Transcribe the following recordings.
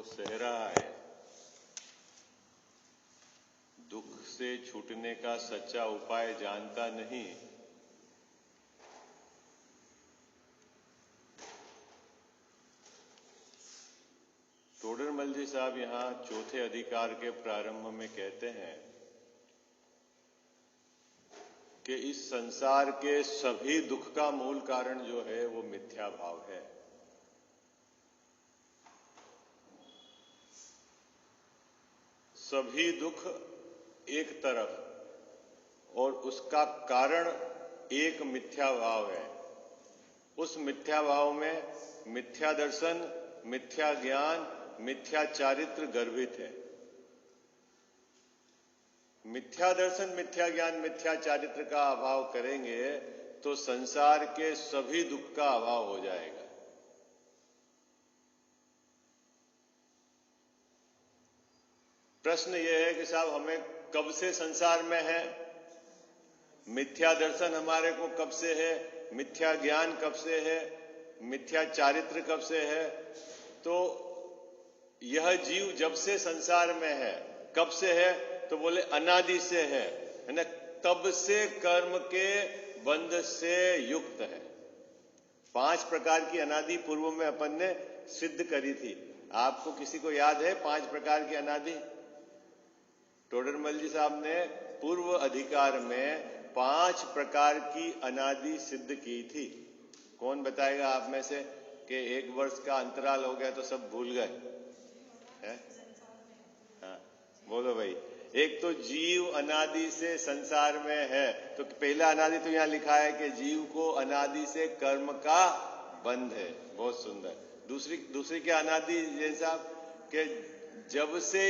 सह रहा है, दुख से छूटने का सच्चा उपाय जानता नहीं, टोडरमल जी साहब यहां चौथे अधिकार के प्रारंभ में कहते हैं कि इस संसार के सभी दुख का मूल कारण जो है वो मिथ्या भाव है। सभी दुख एक तरफ और उसका कारण एक मिथ्या भाव है। उस मिथ्या भाव में मिथ्या दर्शन, मिथ्या ज्ञान, मिथ्या चारित्र गर्भित है। मिथ्या दर्शन, मिथ्या ज्ञान, मिथ्या चारित्र का अभाव करेंगे तो संसार के सभी दुख का अभाव हो जाएगा। प्रश्न यह है कि साहब हमें कब से संसार में है, मिथ्या दर्शन हमारे को कब से है, मिथ्या ज्ञान कब से है, मिथ्या चारित्र कब से है। तो यह जीव जब से संसार में है, कब से है तो बोले अनादि से है ना, तब से कर्म के बंध से युक्त है। 5 प्रकार की अनादि पूर्व में अपन ने सिद्ध करी थी। आपको किसी को याद है 5 प्रकार की अनादि? टोडरमल जी साहब ने पूर्व अधिकार में 5 प्रकार की अनादि सिद्ध की थी। कौन बताएगा आप में से कि 1 वर्ष का अंतराल हो गया तो सब भूल गए हैं? हाँ, बोलो भाई। एक तो जीव अनादि से संसार में है, तो पहला अनादि तो यहां लिखा है कि जीव को अनादि से कर्म का बंध है। बहुत सुंदर। दूसरी क्या अनादि जैसा कि जब से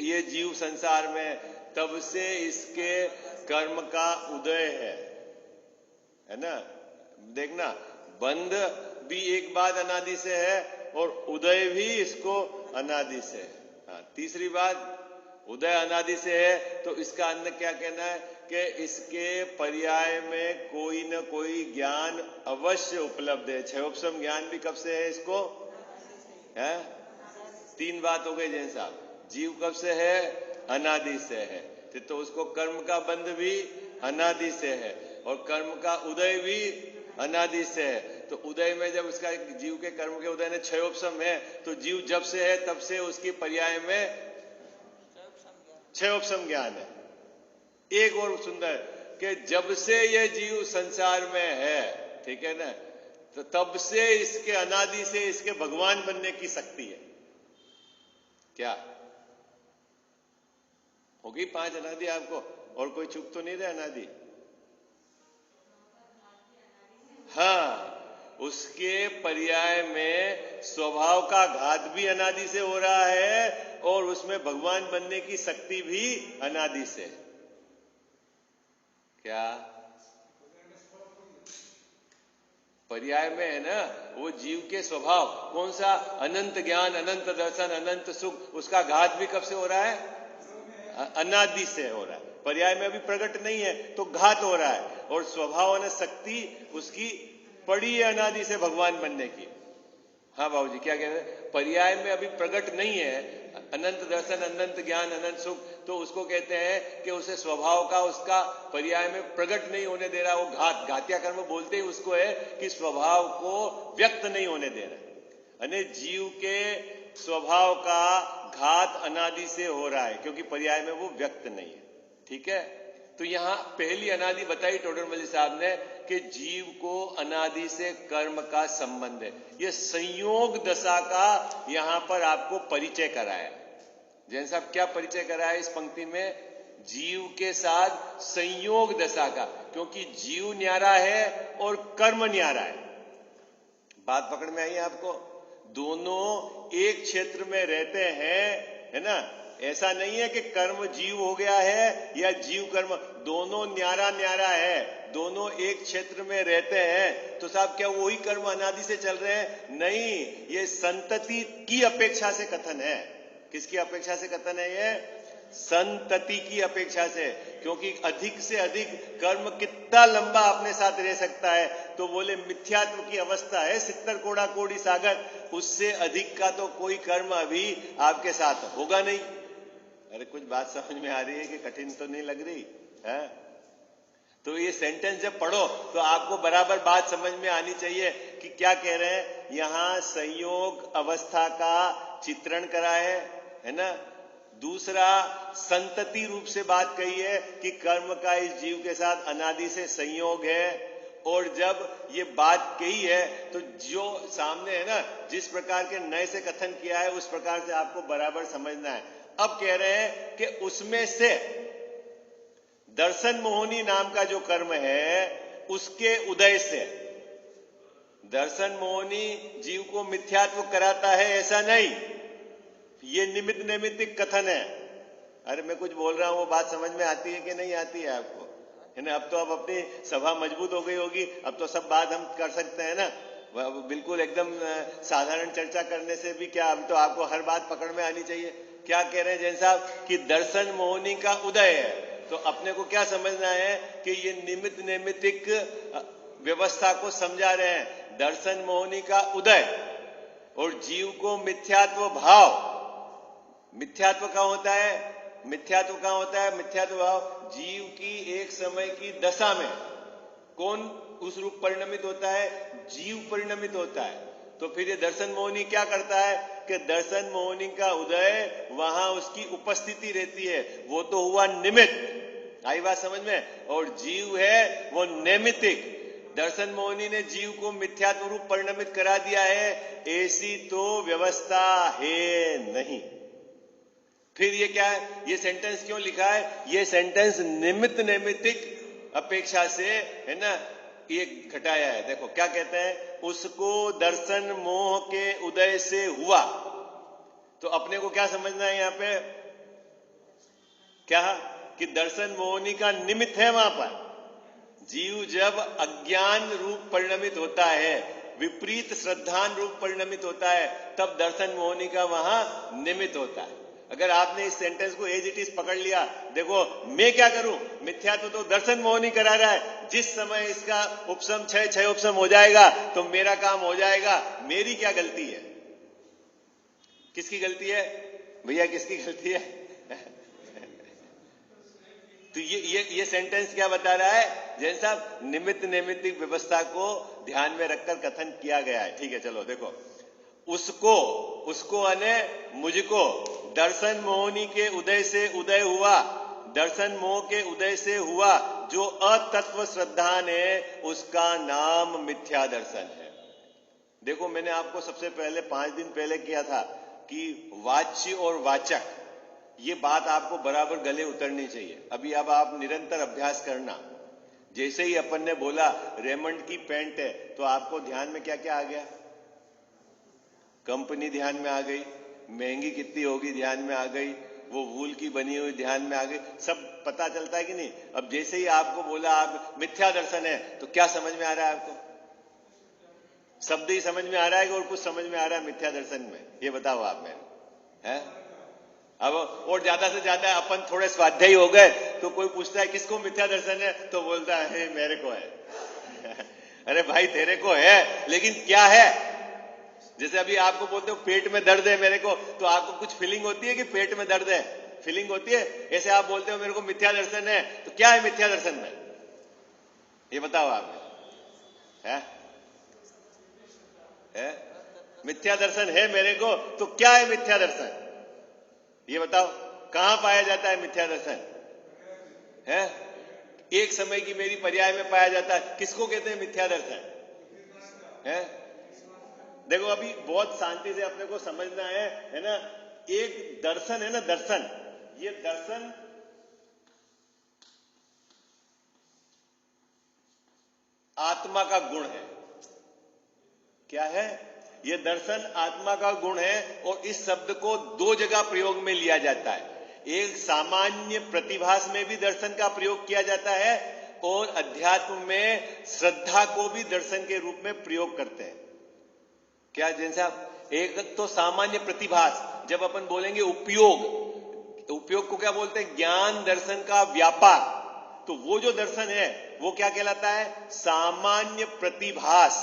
ये जीव संसार में, तब से इसके कर्म का उदय है ना। देखना, बंध भी एक बात अनादि से है और उदय भी इसको अनादि से है। हाँ, तीसरी बात, उदय अनादि से है तो इसका अन्य क्या कहना है कि इसके पर्याय में कोई न कोई ज्ञान अवश्य उपलब्ध है। क्षयोपशम ज्ञान भी कब से है इसको? है 3 बात हो गई जैन साहब। जीव कब से है? अनादि से है, तो उसको कर्म का बंध भी अनादि से है और कर्म का उदय भी अनादि से है। तो उदय में जब उसका जीव के कर्म के उदय में क्षयोपशम है, तो जीव जब से है तब से उसकी पर्याय में क्षयोपशम ज्ञान है। एक और सुंदर कि जब से ये जीव संसार में है, ठीक है ना, तो तब से इसके अनादि से इसके भगवान बनने की शक्ति है। क्या होगी? 5 अनादि आपको और कोई चूक तो नहीं रहे अनादि? हाँ, उसके पर्याय में स्वभाव का घात भी अनादि से हो रहा है और उसमें भगवान बनने की शक्ति भी अनादि से। क्या पर्याय में है ना, वो जीव के स्वभाव कौन सा? अनंत ज्ञान, अनंत दर्शन, अनंत सुख, उसका घात भी कब से हो रहा है? अनादि से हो रहा है। पर्याय में अभी प्रकट नहीं है तो घात हो रहा है, और स्वभाव ने शक्ति उसकी पड़ी है अनादि से भगवान बनने की। हाँ बाबूजी, क्या कह रहे हैं? पर्याय में अभी प्रकट नहीं है, अनंत दर्शन, अनंत ज्ञान, अनंत सुख, तो उसको कहते हैं कि उसे स्वभाव का उसका पर्याय में प्रकट नहीं होने दे रहा। वो घात्या कर्म बोलते ही उसको है कि स्वभाव को व्यक्त नहीं होने दे रहा। यानी जीव के स्वभाव का घात अनादि से हो रहा है क्योंकि पर्याय में वो व्यक्त नहीं है। ठीक है, तो यहां पहली अनादि बताई टोडरमल जी साहब ने कि जीव को अनादि से कर्म का संबंध है। यह संयोग दशा का यहां पर आपको परिचय कराया। जैन साहब क्या परिचय कराया इस पंक्ति में? जीव के साथ संयोग दशा का, क्योंकि जीव न्यारा है और कर्म न्यारा है। बात पकड़ में आई है आपको? दोनों एक क्षेत्र में रहते हैं, है ना। ऐसा नहीं है कि कर्म जीव हो गया है या जीव कर्म, दोनों न्यारा न्यारा है, दोनों एक क्षेत्र में रहते हैं। तो साहब क्या वही कर्म अनादि से चल रहे हैं? नहीं, ये संतति की अपेक्षा से कथन है। किसकी अपेक्षा से कथन है ये? संतति की अपेक्षा से, क्योंकि अधिक से अधिक कर्म कितना लंबा अपने साथ रह सकता है। तो बोले मिथ्यात्व की अवस्था है 70 कोड़ा कोड़ी सागर, उससे अधिक का तो कोई कर्म अभी आपके साथ होगा नहीं। अरे कुछ बात समझ में आ रही है कि कठिन तो नहीं लग रही है? तो ये सेंटेंस जब पढ़ो तो आपको बराबर बात समझ में आनी चाहिए कि क्या कह रहे हैं। यहां संयोग अवस्था का चित्रण करा है ना। दूसरा, संतति रूप से बात कही है कि कर्म का इस जीव के साथ अनादि से संयोग है। और जब ये बात कही है तो जो सामने है ना, जिस प्रकार के नए से कथन किया है उस प्रकार से आपको बराबर समझना है। अब कह रहे हैं कि उसमें से दर्शन मोहनी नाम का जो कर्म है उसके उदय से, दर्शन मोहनी जीव को मिथ्यात्व कराता है ऐसा नहीं, ये निमित्त नैमित्तिक कथन है। अरे मैं कुछ बोल रहा हूं, वो बात समझ में आती है कि नहीं आती है आपको? है ना? अब तो अब अपनी सभा मजबूत हो गई होगी, अब तो सब बात हम कर सकते हैं ना, बिल्कुल एकदम साधारण चर्चा करने से भी क्या, अब तो आपको हर बात पकड़ में आनी चाहिए। क्या कह रहे हैं जैन साहब कि दर्शन मोहनी का उदय है, तो अपने को क्या समझना है कि ये निमित्त नैमित्तिक व्यवस्था को समझा रहे हैं। दर्शन मोहनी का उदय और जीव को मिथ्यात्व भाव, मिथ्यात्व का होता है, मिथ्यात्व का होता है, मिथ्यात्व भाव जीव की एक समय की दशा में कौन उस रूप परिणमित होता है? जीव परिणमित होता है। तो फिर ये दर्शन मोहनी क्या करता है कि दर्शन मोहनी का उदय वहां उसकी उपस्थिति रहती है, वो तो हुआ निमित्त। आई बात समझ में? और जीव है वो नैमित्तिक। दर्शन मोहनी ने जीव को मिथ्यात्व रूप परिणमित करा दिया है, ऐसी तो व्यवस्था है नहीं। फिर ये क्या है, ये सेंटेंस क्यों लिखा है? ये सेंटेंस निमित्त नैमित्तिक अपेक्षा से है ना, ये घटाया है। देखो क्या कहते हैं, उसको दर्शन मोह के उदय से हुआ। तो अपने को क्या समझना है यहां पे? क्या कि दर्शन मोहनी का निमित्त है वहां पर। जीव जब अज्ञान रूप परिणमित होता है, विपरीत श्रद्धान रूप परिणमित होता है, तब दर्शन मोहनी का वहां निमित्त होता है। अगर आपने इस सेंटेंस को एज इट इज पकड़ लिया, देखो मैं क्या करूं, मिथ्यात्व तो दर्शन मोहनी करा रहा है, जिस समय इसका उपसम छह उपसम हो जाएगा तो मेरा काम हो जाएगा, मेरी क्या गलती है? किसकी गलती है भैया, किसकी गलती है? तो ये सेंटेंस क्या बता रहा है जैन साहब? निमित्त नैमित्तिक व्यवस्था को ध्यान में रखकर कथन किया गया है। ठीक है, चलो देखो, उसको अने मुझको दर्शन मोहनी के उदय से उदय हुआ, दर्शन मोह के उदय से हुआ जो अतत्व श्रद्धान है, उसका नाम मिथ्या दर्शन है। देखो मैंने आपको सबसे पहले 5 दिन पहले किया था कि वाच्य और वाचक, ये बात आपको बराबर गले उतरनी चाहिए। अभी अब आप निरंतर अभ्यास करना। जैसे ही अपन ने बोला रेमंड की पैंट है, तो आपको ध्यान में क्या क्या आ गया? कंपनी ध्यान में आ गई, महंगी कितनी होगी ध्यान में आ गई, वो वूल की बनी हुई ध्यान में आ गई, सब पता चलता है कि नहीं? अब जैसे ही आपको बोला आप मिथ्या दर्शन है, तो क्या समझ में आ रहा है आपको? शब्द ही समझ में आ रहा है कि और कुछ समझ में आ रहा है मिथ्या दर्शन में? ये बताओ आप मेरे हैं। अब और ज्यादा से ज्यादा अपन थोड़े स्वाध्यायी हो गए तो कोई पूछता है किसको मिथ्या दर्शन है, तो बोलता है मेरे को है। अरे भाई तेरे को है, लेकिन क्या है? जैसे अभी आपको बोलते हो पेट में दर्द है मेरे को, तो आपको कुछ फीलिंग होती है कि पेट में दर्द है? फीलिंग होती है? ऐसे आप बोलते हो मेरे को मिथ्या दर्शन है, तो क्या है मिथ्या दर्शन में? ये बताओ आप है? मिथ्या दर्शन है मेरे को, तो क्या है मिथ्या दर्शन? ये बताओ, कहां पाया जाता है मिथ्या दर्शन? है एक समय की मेरी पर्याय में पाया जाता है। किसको कहते हैं मिथ्या दर्शन? है देखो अभी बहुत शांति से अपने को समझना है ना। एक दर्शन है ना, दर्शन, ये दर्शन आत्मा का गुण है। क्या है? ये दर्शन आत्मा का गुण है। और इस शब्द को 2 जगह प्रयोग में लिया जाता है। एक सामान्य प्रतिभास में भी दर्शन का प्रयोग किया जाता है, और अध्यात्म में श्रद्धा को भी दर्शन के रूप में प्रयोग करते हैं। क्या जैन साहब? एक तो सामान्य प्रतिभास, जब अपन बोलेंगे उपयोग, उपयोग को क्या बोलते हैं? ज्ञान दर्शन का व्यापार। तो वो जो दर्शन है वो क्या कहलाता है? सामान्य प्रतिभास।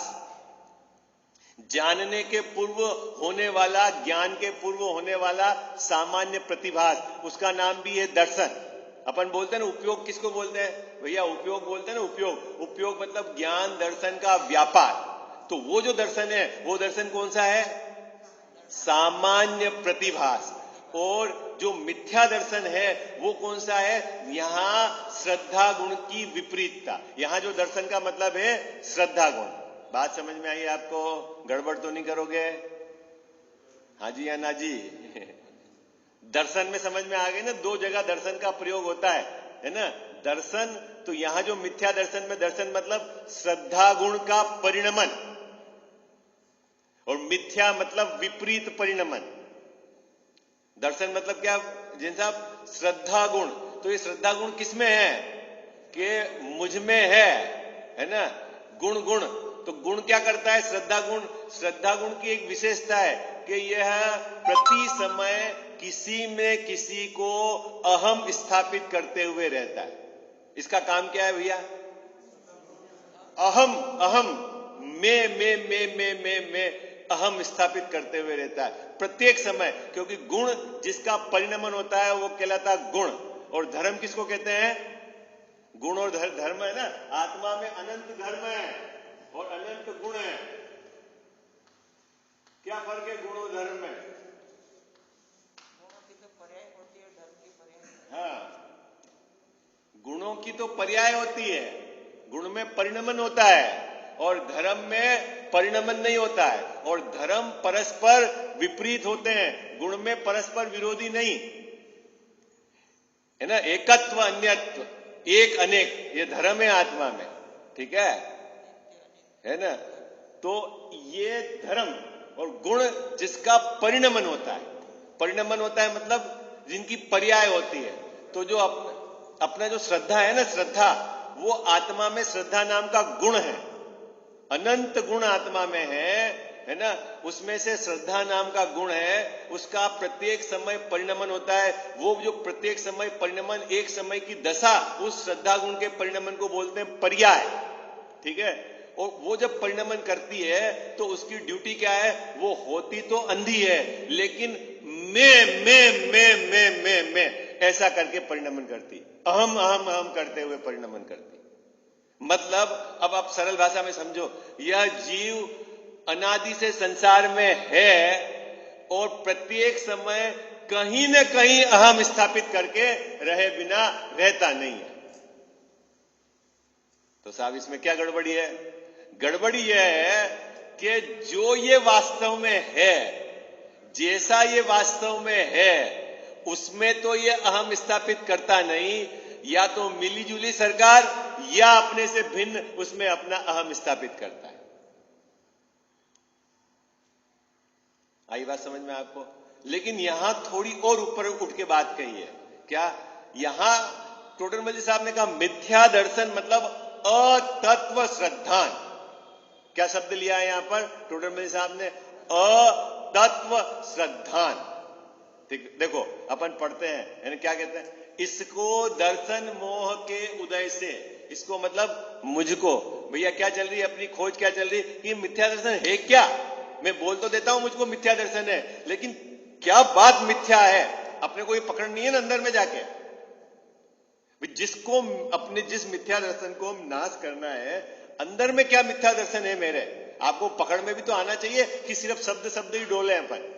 जानने के पूर्व होने वाला, ज्ञान के पूर्व होने वाला सामान्य प्रतिभास, उसका नाम भी है दर्शन। अपन बोलते हैं ना उपयोग, किसको बोलते हैं भैया? उपयोग बोलते हैं ना, उपयोग। उपयोग मतलब ज्ञान दर्शन का व्यापार। तो वो जो दर्शन है वो दर्शन कौन सा है? सामान्य प्रतिभास। और जो मिथ्या दर्शन है वो कौन सा है? यहां श्रद्धा गुण की विपरीतता। यहां जो दर्शन का मतलब है श्रद्धा गुण। बात समझ में आई आपको? गड़बड़ तो नहीं करोगे? हाँ जी या ना जी? दर्शन में समझ में आ गई ना? दो जगह दर्शन का प्रयोग होता है ना? दर्शन, तो यहां जो मिथ्या दर्शन में दर्शन मतलब श्रद्धा गुण का परिणमन, और मिथ्या मतलब विपरीत परिणमन। दर्शन मतलब क्या जिन साहब? श्रद्धा गुण। तो ये श्रद्धा गुण किसमें है? कि मुझ में है ना? गुण गुण, तो गुण क्या करता है? श्रद्धा गुण। श्रद्धा गुण की एक विशेषता है कि यह प्रति समय किसी में किसी को अहम स्थापित करते हुए रहता है। इसका काम क्या है भैया? अहम, अहम, मैं अहम स्थापित करते हुए रहता है प्रत्येक समय। क्योंकि गुण जिसका परिणमन होता है वो कहलाता है गुण। और धर्म किसको कहते हैं? गुण और धर्म है ना? आत्मा में अनंत धर्म है और अनंत गुण है। क्या फर्क है गुण और धर्म में? हाँ, गुणों की तो पर्याय होती है, गुण में परिणमन होता है और धर्म में परिणमन नहीं होता है। और धर्म परस्पर विपरीत होते हैं, गुण में परस्पर विरोधी नहीं है ना? एकत्व अन्यत्व, एक अनेक, ये धर्म है आत्मा में। ठीक है ना? तो ये धर्म और गुण जिसका परिणमन होता है, परिणमन होता है मतलब जिनकी पर्याय होती है। तो जो अपना जो श्रद्धा है ना, श्रद्धा, वो आत्मा में श्रद्धा नाम का गुण है। अनंत गुण आत्मा में है ना? उसमें से श्रद्धा नाम का गुण है, उसका प्रत्येक समय परिणमन होता है। वो जो प्रत्येक समय परिणमन, एक समय की दशा, उस श्रद्धा गुण के परिणमन को बोलते हैं पर्याय। ठीक है? और वो जब परिणमन करती है तो उसकी ड्यूटी क्या है? वो होती तो अंधी है, लेकिन मैं ऐसा करके परिणमन करती, अहम अहम अहम करते हुए परिणमन करती। मतलब अब आप सरल भाषा में समझो, यह जीव अनादि से संसार में है और प्रत्येक समय कहीं न कहीं अहम स्थापित करके रहे बिना रहता नहीं है। तो साहब इसमें क्या गड़बड़ी है? गड़बड़ी यह है कि जो ये वास्तव में है, जैसा ये वास्तव में है, उसमें तो ये अहम स्थापित करता नहीं। या तो मिलीजुली सरकार या अपने से भिन्न उसमें अपना अहम स्थापित करता है। आई बात समझ में आपको? लेकिन यहां थोड़ी और ऊपर उठ के बात कही है। क्या? यहां टोडरमल जी साहब ने कहा मिथ्या दर्शन मतलब अतत्व श्रद्धान। क्या शब्द लिया है यहां पर टोडरमल जी साहब ने? अतत्व श्रद्धान। देखो अपन पढ़ते हैं, यानी क्या कहते हैं? इसको दर्शन मोह के उदय से, इसको मतलब मुझको, भैया क्या चल रही है अपनी खोज, क्या चल रही है? ये मिथ्या दर्शन है क्या? मैं बोल तो देता हूं मुझको मिथ्या दर्शन है, लेकिन क्या बात मिथ्या है अपने को ये पकड़नी है ना अंदर में जाके। जिसको अपने जिस मिथ्या दर्शन को नाश करना है, अंदर में क्या मिथ्या दर्शन है मेरे, आपको पकड़ में भी तो आना चाहिए कि सिर्फ शब्द शब्द ही डोले हैं अपन।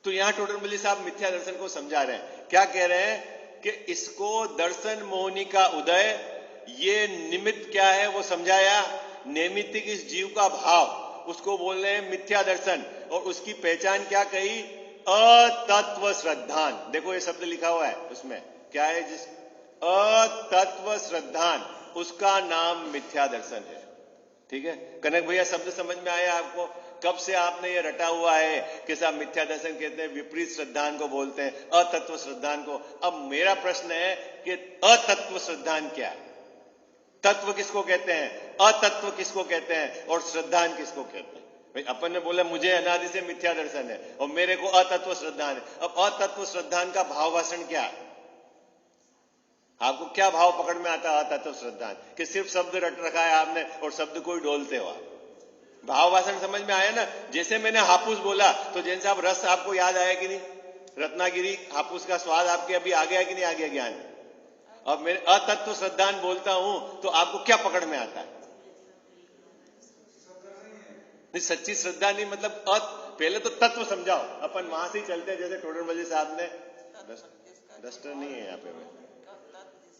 तो यहां टोडरमल साहब मिथ्या दर्शन को समझा रहे हैं। क्या कह रहे हैं कि इसको दर्शन मोहनी का उदय, ये निमित्त क्या है वो समझाया। नैमित्तिक इस जीव का भाव, उसको बोल रहे हैं मिथ्या दर्शन। और उसकी पहचान क्या कही? अतत्व श्रद्धान। देखो ये शब्द लिखा हुआ है उसमें, क्या है? जिस अतत्व श्रद्धान, उसका नाम मिथ्या दर्शन है। ठीक है कनक भैया, शब्द समझ में आया आपको? कब से आपने ये रटा हुआ है कि साहब मिथ्या दर्शन कहते हैं, विपरीत श्रद्धान को बोलते हैं, अतत्व श्रद्धान को। अब मेरा प्रश्न है कि अतत्व श्रद्धान क्या है? तत्व किसको कहते हैं, अतत्व किसको कहते हैं और श्रद्धान किसको कहते हैं? भाई अपन ने बोला मुझे अनादि से मिथ्या दर्शन है और मेरे को अतत्व श्रद्धान है। अब अतत्व श्रद्धान का भाव भाषण क्या है? आपको क्या भाव पकड़ में आता है अतत्व श्रद्धान? कि सिर्फ शब्द रट रखा है आपने और शब्द को ही डोलते हो आप। भाव भाषण समझ में आया ना? जैसे मैंने हापुस बोला तो जैसे आप रस आपको याद आया कि नहीं? रत्नागिरी हापुस का स्वाद आपके अभी आ गया कि नहीं आ गया ज्ञान? अब मैं अतत्व श्रद्धान बोलता हूं तो आपको क्या पकड़ में आता है? नहीं, सच्ची श्रद्धा नहीं, मतलब पहले तो तत्व समझाओ। अपन वहां से ही चलते हैं, जैसे टोडरमल साहब ने डस्टर नहीं है यहाँ पे। मैं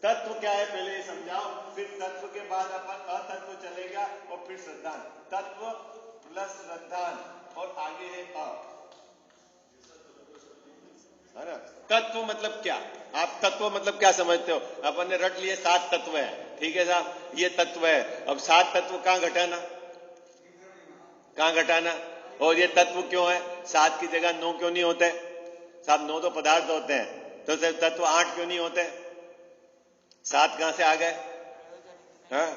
तत्व क्या है पहले ये समझाओ, फिर तत्व के बाद अपन अतत्व चलेगा और फिर श्रद्धान। तत्व प्लस श्रद्धान और आगे है है ना? तत्व मतलब क्या? आप तत्व मतलब क्या समझते हो? अपन ने रट लिए 7 तत्व है, ठीक है साहब, ये तत्व है। अब 7 तत्व कहां घटाना, कहां घटाना? और ये तत्व क्यों है? 7 की जगह 9 क्यों नहीं होते साहब? 9 तो पदार्थ होते हैं, तो सिर्फ तत्व 8 क्यों नहीं होते? 7 कहां से आ गए? हाँ,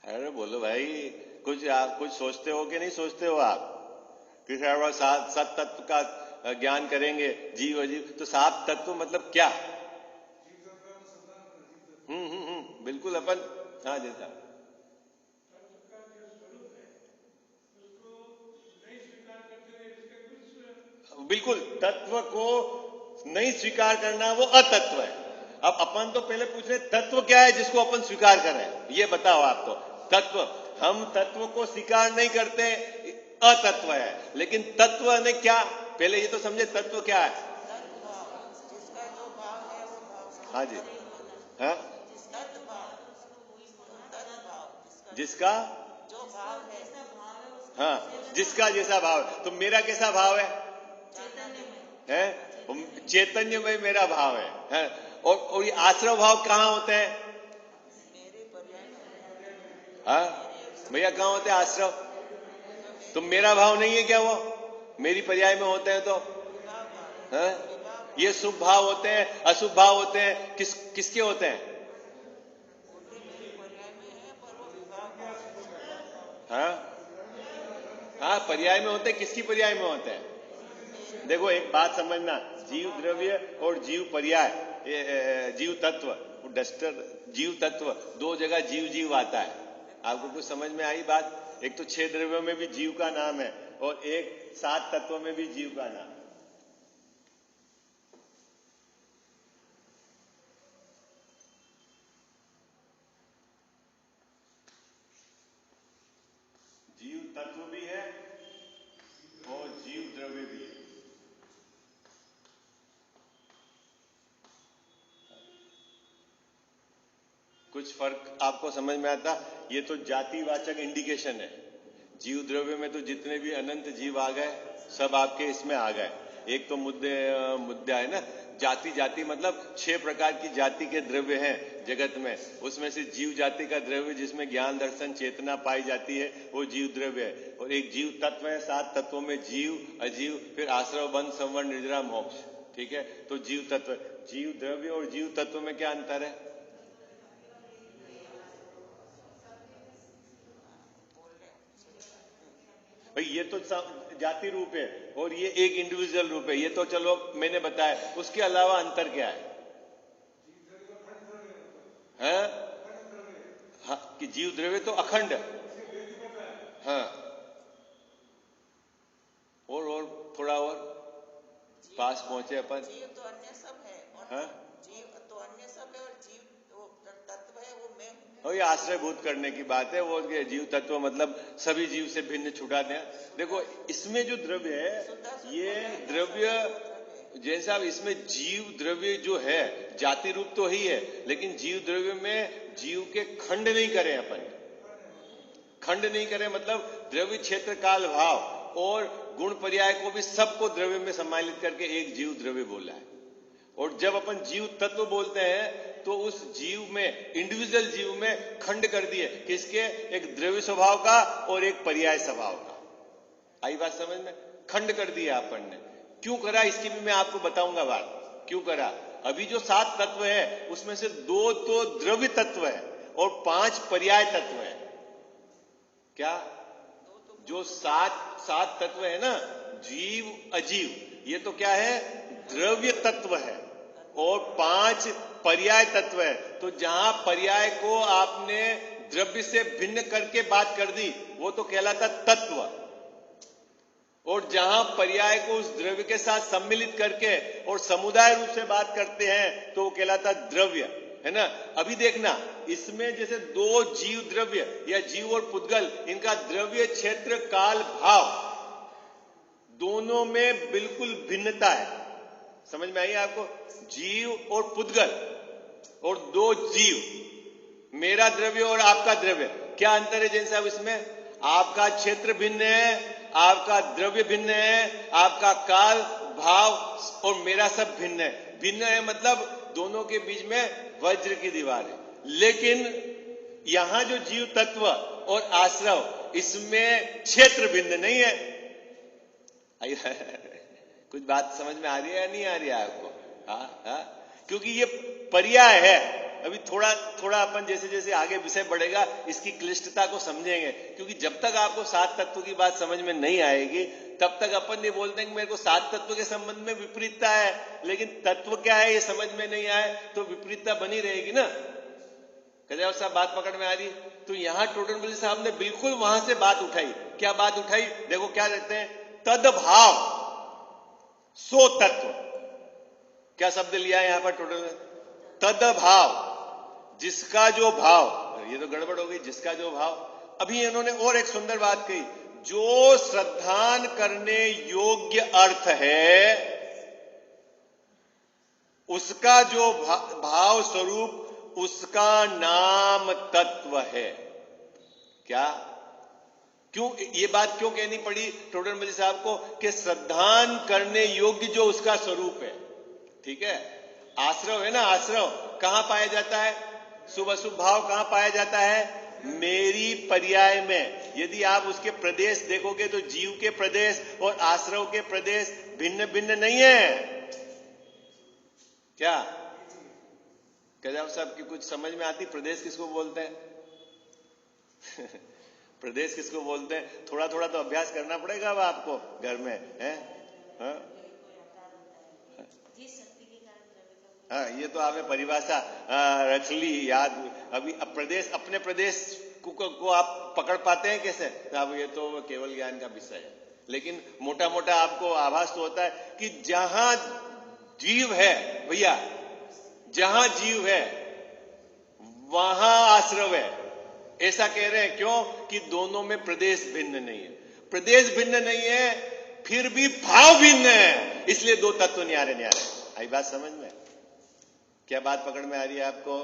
अरे बोलो भाई, कुछ सोचते हो कि नहीं सोचते हो आप? कि 7 तत्व का ज्ञान करेंगे, जीव अजीव, तो 7 तत्व मतलब क्या? बिल्कुल अपन, हाँ जैसा बिल्कुल तत्व को नहीं स्वीकार करना वो अतत्व है। अब अपन तो पहले पूछ रहे तत्व क्या है जिसको अपन स्वीकार कर रहे हैं, ये बताओ आप। तो तत्व, हम तत्व को स्वीकार नहीं करते, अतत्व है। लेकिन तत्व ने क्या, पहले ये तो समझे तत्व क्या है। हाँ जी, हाँ, जिसका जो भाव है, हाँ, जिसका जैसा भाव है। तो मेरा कैसा भाव है? चैतन्य में मेरा भाव है। और ये आश्रव भाव कहाँ होते हैं? हाँ भैया, कहाँ होते हैं आश्रव? तो मेरा भाव नहीं है क्या वो? मेरी पर्याय में होते हैं तो हाँ? ये शुभ भाव होते हैं, अशुभ भाव होते हैं, किसके होते हैं? हाँ हाँ, पर्याय में होते हैं। किसकी पर्याय में होते हैं? देखो एक बात समझना, जीव द्रव्य और जीव पर्याय, जीव तत्व, डस्टर जीव तत्व, 2 जगह जीव जीव आता है। आपको कुछ समझ में आई बात? एक तो 6 द्रव्यों में भी जीव का नाम है और एक 7 तत्वों में भी जीव का नाम है। जीव तत्व भी है और जीव द्रव्य भी है। कुछ फर्क आपको समझ में आता? ये तो जातिवाचक इंडिकेशन है। जीव द्रव्य में तो जितने भी अनंत जीव आ गए सब आपके इसमें आ गए। एक तो मुद्दा है ना, जाति जाति मतलब 6 प्रकार की जाति के द्रव्य हैं जगत में। उसमें से जीव जाति का द्रव्य जिसमें ज्ञान दर्शन चेतना पाई जाती है वो जीव द्रव्य है। और एक जीव तत्व है, 7 तत्वों में जीव अजीव, फिर आश्रव बंध संवरण निद्रा मोक्ष, ठीक है? तो जीव तत्व, जीव द्रव्य और जीव तत्व में क्या अंतर है? भाई ये तो जाति रूप है और ये एक इंडिविजुअल रूप है, ये तो चलो मैंने बताया। उसके अलावा अंतर क्या है? हाँ, कि जीव द्रव्य तो अखंड, हाँ, और थोड़ा और पास पहुंचे अपन। जीव तो अन्य सब है, हाँ? जीव तो अन्य सब है और जीव तो तत्व है वो मैं हूं। ये आश्रयभूत करने की बात है। वो जीव तत्व मतलब सभी जीव से भिन्न छुटा दें। देखो इसमें जो द्रव्य है, ये द्रव्य जैसा इसमें जीव द्रव्य जो है जाति रूप तो ही है, लेकिन जीव द्रव्य में जीव के खंड नहीं करें अपन। खंड नहीं करें मतलब द्रव्य क्षेत्र काल भाव और गुण पर्याय को भी सबको द्रव्य में सम्मिलित करके एक जीव द्रव्य बोला है। और जब अपन जीव तत्व बोलते हैं तो उस जीव में, इंडिविजुअल जीव में खंड कर दिए, किसके? एक द्रव्य स्वभाव का और एक पर्याय स्वभाव का। आई बात समझ में? खंड कर दिया अपन ने। क्यों करा इसकी भी मैं आपको बताऊंगा बात, क्यों करा। अभी जो 7 तत्व है उसमें से 2 तो द्रव्य तत्व है और 5 पर्याय तत्व है। क्या? जो सात तत्व है ना, जीव अजीव, ये तो क्या है? द्रव्य तत्व है। और 5 पर्याय तत्व है। तो जहां पर्याय को आपने द्रव्य से भिन्न करके बात कर दी, वो तो कहलाता तत्व। और जहां पर्याय को उस द्रव्य के साथ सम्मिलित करके और समुदाय रूप से बात करते हैं, तो वो कहलाता द्रव्य, है ना। अभी देखना, इसमें जैसे 2 जीव द्रव्य या जीव और पुद्गल, इनका द्रव्य, क्षेत्र, काल, भाव दोनों में बिल्कुल भिन्नता है। समझ में आई आपको? जीव और पुद्गल और 2 जीव, मेरा द्रव्य और आपका द्रव्य, क्या अंतर है जैन साहब इसमें? आपका क्षेत्र भिन्न है, आपका द्रव्य भिन्न है, आपका काल, भाव और मेरा सब भिन्न है। भिन्न है मतलब दोनों के बीच में वज्र की दीवार है। लेकिन यहां जो जीव तत्व और आश्रव, इसमें क्षेत्र भिन्न नहीं है। कुछ बात समझ में आ रही है या नहीं आ रही है आपको? क्योंकि ये पर्याय है। अभी थोड़ा थोड़ा अपन जैसे जैसे आगे विषय बढ़ेगा, इसकी क्लिष्टता को समझेंगे। क्योंकि जब तक आपको 7 तत्व की बात समझ में नहीं आएगी, तब तक अपन ये बोलते हैं कि मेरे को 7 तत्व के संबंध में विपरीतता है, लेकिन तत्व क्या है ये समझ में नहीं आए तो विपरीतता बनी रहेगी ना। कल्याण साहब, बात पकड़ में आ रही? तो यहां टोडरमल साहब ने बिल्कुल वहां से बात उठाई। क्या बात उठाई? देखो क्या कहते हैं, तदभाव सो तत्व। क्या शब्द लिया है यहां पर टोटल? तदभाव, जिसका जो भाव। ये तो गड़बड़ हो गई, जिसका जो भाव। अभी इन्होंने और एक सुंदर बात कही, जो श्रद्धान करने योग्य अर्थ है, उसका जो भाव स्वरूप, उसका नाम तत्व है। क्या? क्यों ये बात क्यों कहनी पड़ी टोडरमल साहब को कि श्रद्धान करने योग्य जो उसका स्वरूप है? ठीक है, आश्रव है ना, आश्रव कहां पाया जाता है? शुभ अशुभ भाव कहां पाया जाता है? मेरी पर्याय में। यदि आप उसके प्रदेश देखोगे तो जीव के प्रदेश और आश्रव के प्रदेश भिन्न भिन्न नहीं है। क्या कल्याण साहब की कुछ समझ में आती? प्रदेश किसको बोलते हैं? प्रदेश किसको बोलते हैं? थोड़ा थोड़ा तो अभ्यास करना पड़ेगा अब आपको घर में, है? हाँ, ये तो आपने परिभाषा रख ली याद। अभी अब प्रदेश, अपने प्रदेश को आप पकड़ पाते हैं कैसे? अब ये तो केवल ज्ञान का विषय है, लेकिन मोटा मोटा आपको आभास तो होता है कि जहां जीव है भैया, जहां जीव है वहां आश्रव है। ऐसा कह रहे हैं क्यों? कि दोनों में प्रदेश भिन्न नहीं है। प्रदेश भिन्न नहीं है, फिर भी भाव भिन्न है, इसलिए 2 तत्व न्यारे न्यारे। आई बात समझ में? क्या बात पकड़ में आ रही है आपको?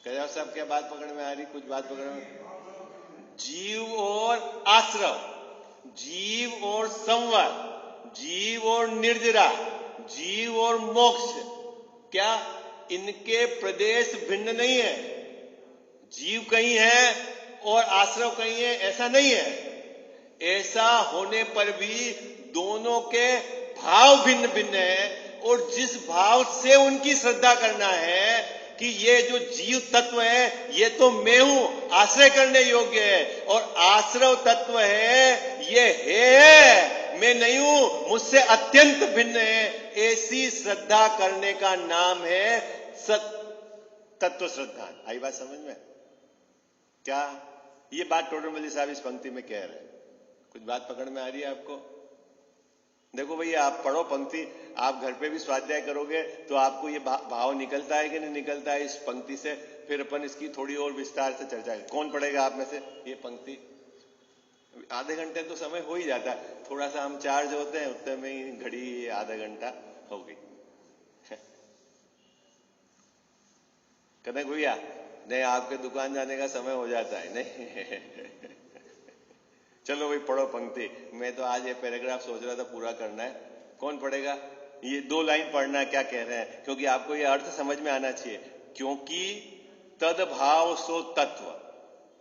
कल्याण साहब, क्या बात पकड़ में आ रही? कुछ बात पकड़ में? जीव और आश्रव, जीव और संवर, जीव और निर्जरा, जीव और मोक्ष, क्या इनके प्रदेश भिन्न नहीं है? जीव कहीं है और आश्रव कहीं है, ऐसा नहीं है। ऐसा होने पर भी दोनों के भाव भिन्न भिन्न है। और जिस भाव से उनकी श्रद्धा करना है कि ये जो जीव तत्व है ये तो मैं हूं, आश्रय करने योग्य है, और आश्रव तत्व है ये है, मैं नहीं हूं, मुझसे अत्यंत भिन्न है, ऐसी श्रद्धा करने का नाम है तत्व श्रद्धा। आई बात समझ में? क्या ये बात टोडरमल साहब इस पंक्ति में कह रहे हैं? कुछ बात पकड़ में आ रही है आपको? देखो भैया, आप पढ़ो पंक्ति, आप घर पे भी स्वाध्याय करोगे तो आपको ये भाव निकलता है कि नहीं निकलता है इस पंक्ति से। फिर अपन इसकी थोड़ी और विस्तार से चर्चा करें। कौन पढ़ेगा आप में से ये पंक्ति? आधे घंटे तो समय हो ही जाता है, थोड़ा सा हम चार्ज होते हैं, उतने में ही घड़ी आधा घंटा हो गई। कनक भैया, नहीं आपके दुकान जाने का समय हो जाता है। नहीं चलो भाई पढ़ो पंक्ति। मैं तो आज ये पैराग्राफ सोच रहा था पूरा करना है। कौन पढ़ेगा? ये 2 लाइन पढ़ना है, क्या कह रहे हैं, क्योंकि आपको ये अर्थ समझ में आना चाहिए। क्योंकि तदभाव सो तत्व,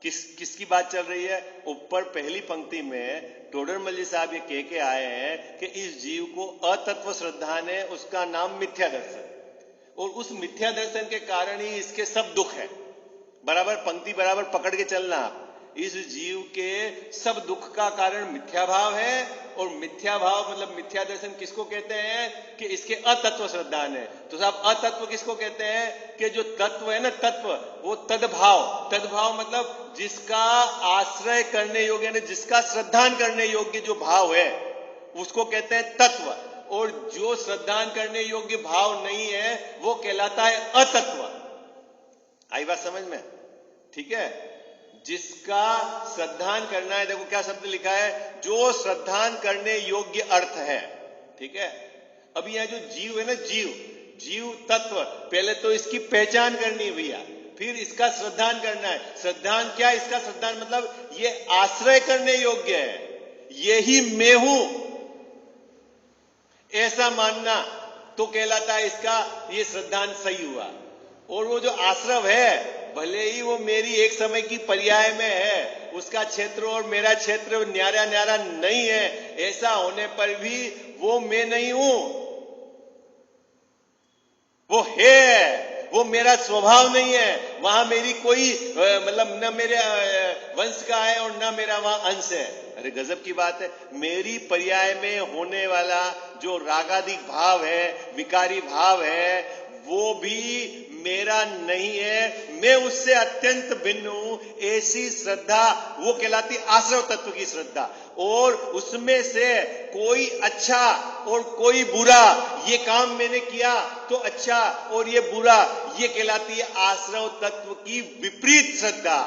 किसकी बात चल रही है? ऊपर पहली पंक्ति में टोडरमल साहब ये कह के आए हैं कि इस जीव को अतत्व श्रद्धा ने उसका नाम मिथ्या दर्शन, और उस मिथ्या दर्शन के कारण ही इसके सब दुख है। बराबर पंक्ति बराबर पकड़ के चलना। इस जीव के सब दुख का कारण मिथ्या भाव है। और मिथ्या भाव मतलब मिथ्या दर्शन किसको कहते हैं कि इसके अतत्व श्रद्धान है। तो साहब अतत्व किसको कहते हैं कि जो तत्व है ना, तत्व, वो तदभाव, तदभाव मतलब जिसका आश्रय करने योग्य, जिसका श्रद्धान करने योग्य जो भाव है उसको कहते हैं तत्व। और जो श्रद्धान करने योग्य भाव नहीं है वो कहलाता है अतत्व। आई बात समझ में? ठीक है, जिसका श्रद्धान करना है, देखो क्या शब्द लिखा है, जो श्रद्धान करने योग्य अर्थ है। ठीक है, अब यहां जो जीव है ना, जीव तत्व, पहले तो इसकी पहचान करनी है भैया, फिर इसका श्रद्धान करना है। श्रद्धान क्या? इसका श्रद्धान मतलब ये आश्रय करने योग्य है, यही मैं हूं, ऐसा मानना तो कहलाता है इसका ये श्रद्धान सही हुआ। और वो जो आश्रव है, भले ही वो मेरी एक समय की पर्याय में है, उसका क्षेत्र और मेरा क्षेत्र न्यारा न्यारा नहीं है, ऐसा होने पर भी वो मैं नहीं हूं, वो है, वो मेरा स्वभाव नहीं है। वहां मेरी कोई मतलब न मेरे वंश का है और न मेरा वहां अंश है। अरे गजब की बात है, मेरी पर्याय में होने वाला जो रागादिक भाव है, विकारी भाव है, वो भी मेरा नहीं है, मैं उससे अत्यंत भिन्न हूं। ऐसी श्रद्धा वो कहलाती आश्रव तत्व की श्रद्धा। और उसमें से कोई अच्छा और कोई बुरा, ये काम मैंने किया तो अच्छा और ये बुरा, ये कहलाती है आश्रव तत्व की विपरीत श्रद्धा,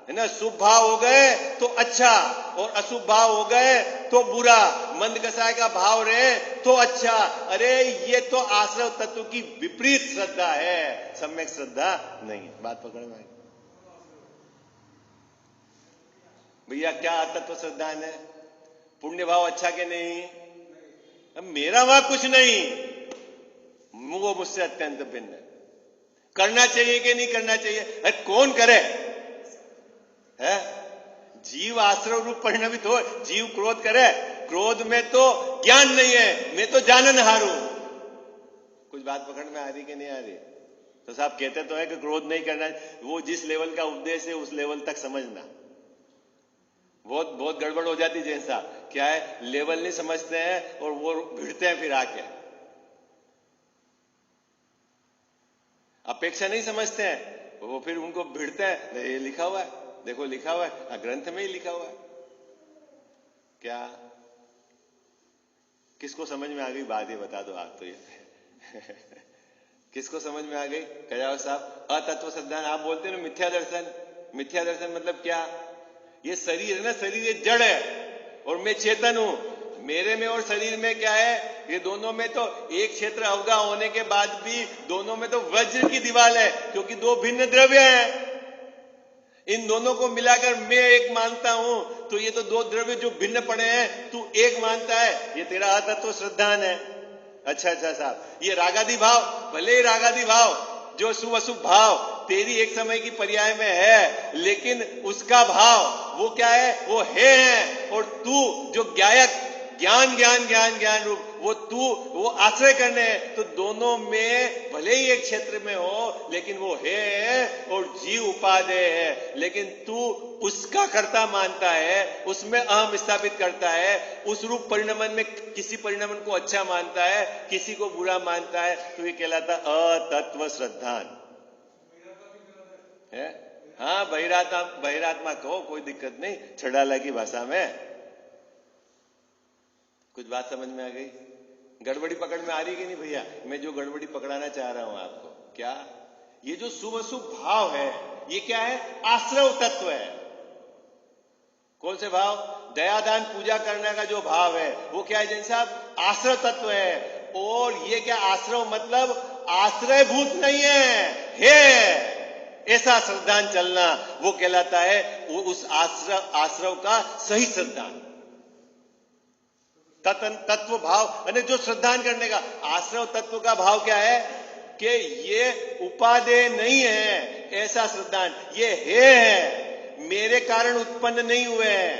है ना। शुभ भाव हो गए तो अच्छा और अशुभ भाव हो गए तो बुरा, मंद कसाय का भाव रहे तो अच्छा। अरे ये तो आश्रव तत्व की विपरीत श्रद्धा है, सम्यक श्रद्धा नहीं है। बात पकड़ में आई भैया? क्या तत्व श्रद्धा है? पुण्य भाव अच्छा के नहीं? अब मेरा वहां कुछ नहीं, वो मुझसे अत्यंत भिन्न है। करना चाहिए कि नहीं करना चाहिए? अरे कौन करे है? जीव आश्रव रूप परिणमित हो, जीव क्रोध करे, क्रोध में तो ज्ञान नहीं है, मैं तो जाननहार हूं। कुछ बात पकड़ में आ रही कि नहीं आ रही? तो साहब कहते तो है कि क्रोध नहीं करना, वो जिस लेवल का उपदेश है उस लेवल तक समझना। बहुत गड़बड़ हो जाती जैन साहब, क्या है, लेवल नहीं समझते हैं और वो भिड़ते हैं, फिर आके अपेक्षा नहीं समझते हैं, वो फिर उनको भिड़ते हैं। ये लिखा हुआ है, देखो लिखा हुआ है, ग्रंथ में ही लिखा हुआ है। क्या किसको समझ में आ गई बात? ये बता दो आप तो ये किसको समझ में आ गई? कजाव साहब, अतत्व श्रद्धान आप बोलते हैं ना, मिथ्या दर्शन। मिथ्या दर्शन मतलब क्या? ये शरीर है ना, शरीर ये जड़ है और मैं चेतन हूं। मेरे में और शरीर में क्या है? ये दोनों में तो एक क्षेत्र अवगा होने के बाद भी दोनों में तो वज्र की दीवार है, क्योंकि दो भिन्न द्रव्य हैं। इन दोनों को मिलाकर मैं एक मानता हूं, तो ये तो दो द्रव्य जो भिन्न पड़े हैं, तू एक मानता है, ये तेरा अतत्व श्रद्धान है। अच्छा साहब, ये रागादि भाव, भले ही रागादि भाव जो शुभ अशुभ भाव तेरी एक समय की पर्याय में है, लेकिन उसका भाव वो क्या है? वो है। और तू जो ज्ञायक, ज्ञान ज्ञान ज्ञान ज्ञान रूप, वो तू वो आश्रय करने है। तो दोनों में भले ही एक क्षेत्र में हो, लेकिन वो है और जीव उपादेय है, लेकिन तू उसका कर्ता मानता है, उसमें अहम स्थापित करता है, उस रूप परिणमन में किसी परिणमन को अच्छा मानता है, किसी को बुरा मानता है, तो ये कहलाता अतत्व श्रद्धान है। हाँ, बहिरात्मा कहो, कोई दिक्कत नहीं, छड़ाला की भाषा में। कुछ बात समझ में आ गई? गड़बड़ी पकड़ में आ रही कि नहीं भैया? मैं जो गड़बड़ी पकड़ाना चाह रहा हूं आपको, क्या ये जो शुभ अशुभ भाव है, ये क्या है? आश्रव तत्व है। कौन से भाव? दयादान पूजा करने का जो भाव है, वो क्या है जैन साहब? आश्रव तत्व है। और ये क्या आश्रव मतलब आश्रयभूत नहीं है, ऐसा श्रद्धान चलना, वो कहलाता है वो उस आश्रव का सही श्रद्धान। तत्व भाव यानी जो श्रद्धान करने का, आश्रव तत्व का भाव क्या है? कि ये उपादेय नहीं है, ऐसा श्रद्धान। ये है, मेरे कारण उत्पन्न नहीं हुए हैं,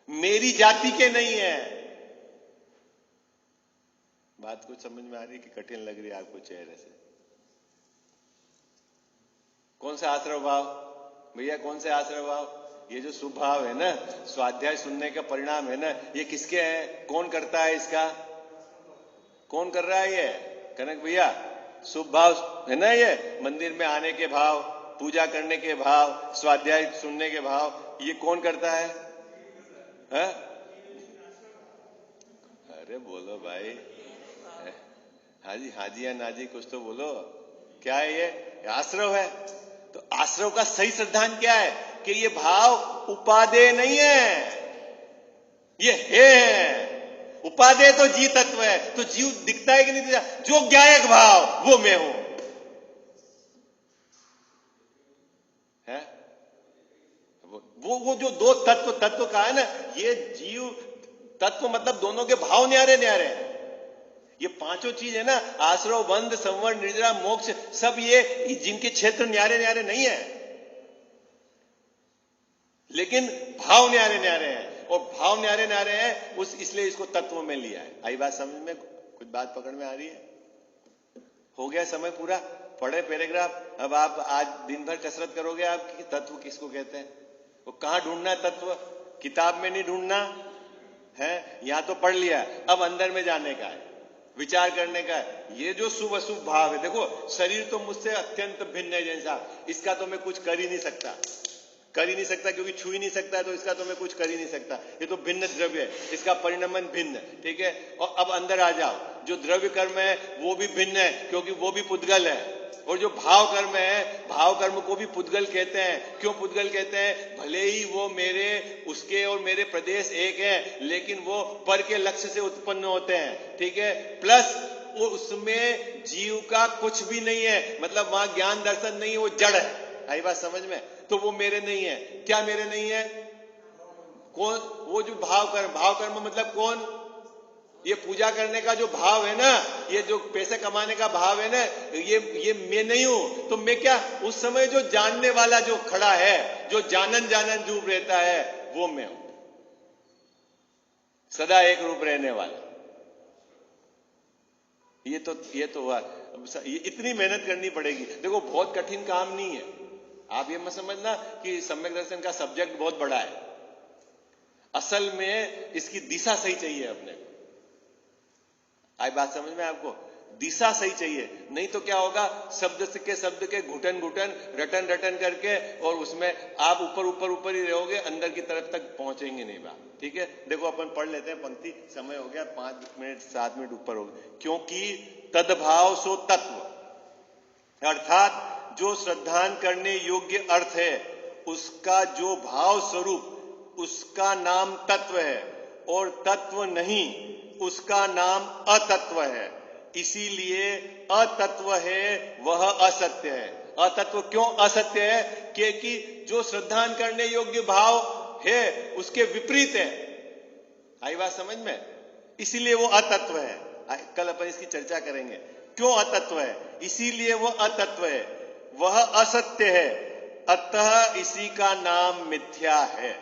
मेरी जाति के नहीं है। बात कुछ समझ में आ रही कि कठिन लग रही है आपको चेहरे से? कौन सा आश्रव भाव भैया कौन से आश्रय भाव? ये जो शुभ भाव है ना, स्वाध्याय सुनने का परिणाम है ना, ये किसके हैं? कौन करता है इसका? कौन कर रहा है ये? कनक भैया, शुभ भाव है ना, ये मंदिर में आने के भाव, पूजा करने के भाव, स्वाध्याय सुनने के भाव, ये कौन करता है? अरे बोलो भाई, हाजी हाजी या नाजी कुछ तो बोलो। क्या है ये? आश्रव है। तो आश्रव का सही सिद्धांत क्या है? कि ये भाव उपादेय नहीं है, ये है। उपादेय तो जीव तत्व है, तो जीव दिखता है कि नहीं दिखता? जो ज्ञायक भाव वो मैं हूं, है वो जो दो तत्व का है ना, ये जीव तत्व मतलब दोनों के भाव न्यारे न्यारे हैं। ये पांचों चीज है ना, आश्रव, बंध, संवर, निर्जरा, मोक्ष, सब ये जिनके क्षेत्र न्यारे न्यारे नहीं है, लेकिन भाव न्यारे न्यारे हैं। और भाव न्यारे न्यारे हैं इसलिए इसको तत्व में लिया है। आई बात समझ में? कुछ बात पकड़ में आ रही है? हो गया समय पूरा, पढ़े पैराग्राफ। अब आप आज दिन भर कसरत करोगे आप कि तत्व किसको कहते हैं, वो कहां ढूंढना है तत्व? किताब में नहीं ढूंढना है, यहां तो पढ़ लिया, अब अंदर में जाने का है, विचार करने का है। ये जो शुभ अशुभ भाव है, देखो शरीर तो मुझसे अत्यंत भिन्न है जैसा, इसका तो मैं कुछ कर ही नहीं सकता, क्योंकि छू ही नहीं सकता, तो इसका तो मैं कुछ कर ही नहीं सकता। ये तो भिन्न द्रव्य है, इसका परिणमन भिन्न, ठीक है। और अब अंदर आ जाओ, जो द्रव्य कर्म है वो भी भिन्न है, क्योंकि वो भी पुद्गल है। और जो भाव कर्म है, भाव कर्म को भी पुद्गल कहते हैं। क्यों पुद्गल कहते हैं? भले ही वो मेरे, उसके और मेरे प्रदेश एक है, लेकिन वो पर के लक्ष्य से उत्पन्न होते हैं, ठीक है। प्लस वो उसमें जीव का कुछ भी नहीं है, मतलब वहां ज्ञान दर्शन नहीं है, वो जड़ है। आई बात समझ में? तो वो मेरे नहीं है। क्या मेरे नहीं है? कौन? वो जो भाव कर्म मतलब कौन? ये पूजा करने का जो भाव है ना, ये जो पैसे कमाने का भाव है ना, ये मैं नहीं हूं। तो मैं क्या? उस समय जो जानने वाला जो खड़ा है, जो जानन रूप रहता है, वो मैं हूं, सदा एक रूप रहने वाला। ये तो हुआ। ये इतनी मेहनत करनी पड़ेगी। देखो बहुत कठिन काम नहीं है, आप ये मत समझना कि सम्यक दर्शन का सब्जेक्ट बहुत बड़ा है। असल में इसकी दिशा सही चाहिए अपने को। आई बात समझ में आपको? दिशा सही चाहिए, नहीं तो क्या होगा, शब्द के घुटन रटन करके, और उसमें आप ऊपर ही रहोगे, अंदर की तरफ तक पहुंचेंगे नहीं बात, ठीक है। देखो अपन पढ़ लेते हैं पंक्ति, समय हो गया 5 मिनट 7 मिनट ऊपर हो गए। क्योंकि तद्भाव सो तत्व, अर्थात जो श्रद्धान करने योग्य अर्थ है, उसका जो भाव स्वरूप, उसका नाम तत्व है, और तत्व नहीं, उसका नाम अतत्व है। इसीलिए अतत्व है वह असत्य है। अतत्व क्यों असत्य है? क्योंकि जो श्रद्धान करने योग्य भाव है उसके विपरीत है। आई बात समझ में? इसीलिए वो अतत्व है। कल अपन इसकी चर्चा करेंगे, क्यों अतत्व है। इसीलिए वो अतत्व है, वह असत्य है, अतः इसी का नाम मिथ्या है,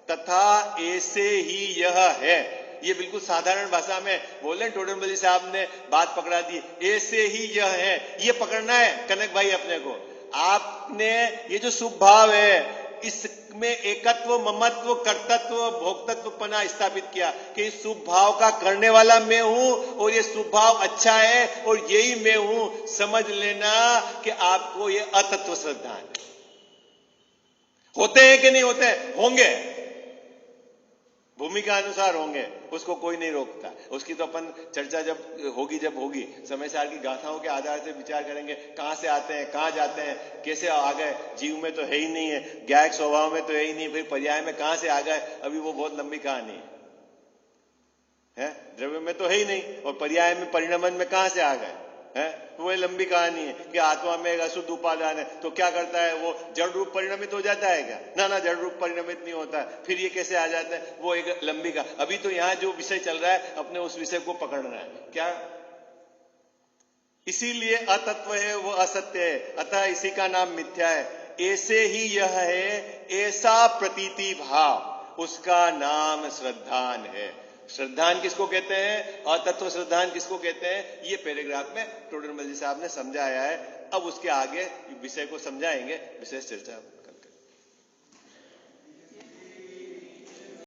तथा ऐसे ही यह है। ये बिल्कुल साधारण भाषा में बोले, टोडरमल साहब ने बात पकड़ा दी। ऐसे ही यह है, ये पकड़ना है कनक भाई अपने को। आपने ये जो शुभ भाव है, इसमें एकत्व, ममत्व, कर्तत्व, भोक्तत्व पना स्थापित किया कि इस शुभ भाव का करने वाला मैं हूं, और ये शुभ भाव अच्छा है, और यही मैं हूं। समझ लेना कि आपको ये अतत्व श्रद्धा है। होते हैं कि नहीं होते? होंगे, भूमिका अनुसार होंगे, उसको कोई नहीं रोकता। उसकी तो अपन चर्चा जब होगी समय सार की गाथाओं के आधार से विचार करेंगे, कहां से आते हैं, कहां जाते हैं, कैसे आ गए। जीव में तो है ही नहीं है, ज्ञायक स्वभाव में तो है ही नहीं, फिर पर्याय में कहां से आ गए, अभी वो बहुत लंबी कहानी है। द्रव्य में तो है ही नहीं, और पर्याय में, परिणमन में कहां से आ गए है, तो वह लंबी कहानी है कि आत्मा में एक अशुद्ध उपादान है, तो क्या करता है वो, जड़ रूप परिणमित हो जाता है क्या? ना, जड़ रूप परिणमित नहीं होता। फिर ये कैसे आ जाता है, वो एक लंबी का। अभी तो यहां जो विषय चल रहा है, अपने उस विषय को पकड़ना है। क्या? इसीलिए अतत्व है वो असत्य है, अतः इसी का नाम मिथ्या है। ऐसे ही यह है, ऐसा प्रतीति भाव, उसका नाम श्रद्धान है। श्रद्धान किसको कहते हैं, अतत्व श्रद्धान किसको कहते हैं, ये पैराग्राफ में टोडरमल जी साहब ने समझाया है। अब उसके आगे विषय को समझाएंगे, विशेष चर्चा।